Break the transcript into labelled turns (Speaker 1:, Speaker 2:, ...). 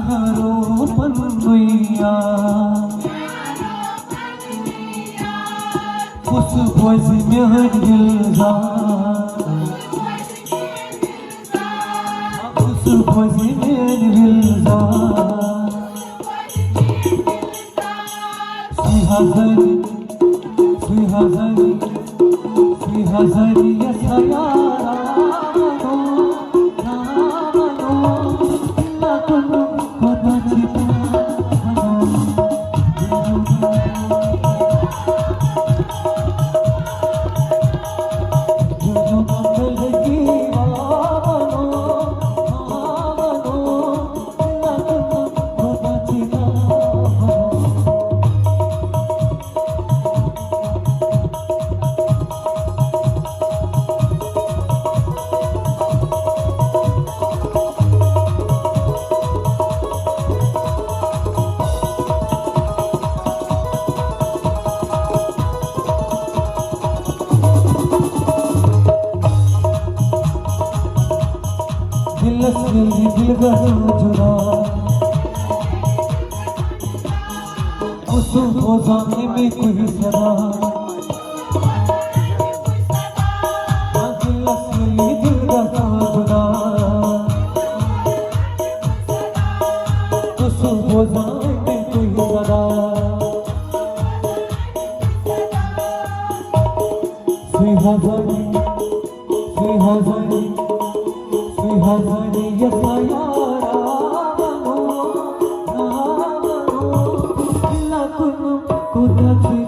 Speaker 1: यारो पनुया उस बोझ में दिलजा उस बोझ में दिलजा Sihazari yasayara दिल जुड़ा उस रोजाने में कोई सदा दिल जुड़ा उस रोजाने में कोई सदा Sihazari yasayara lakunu kudati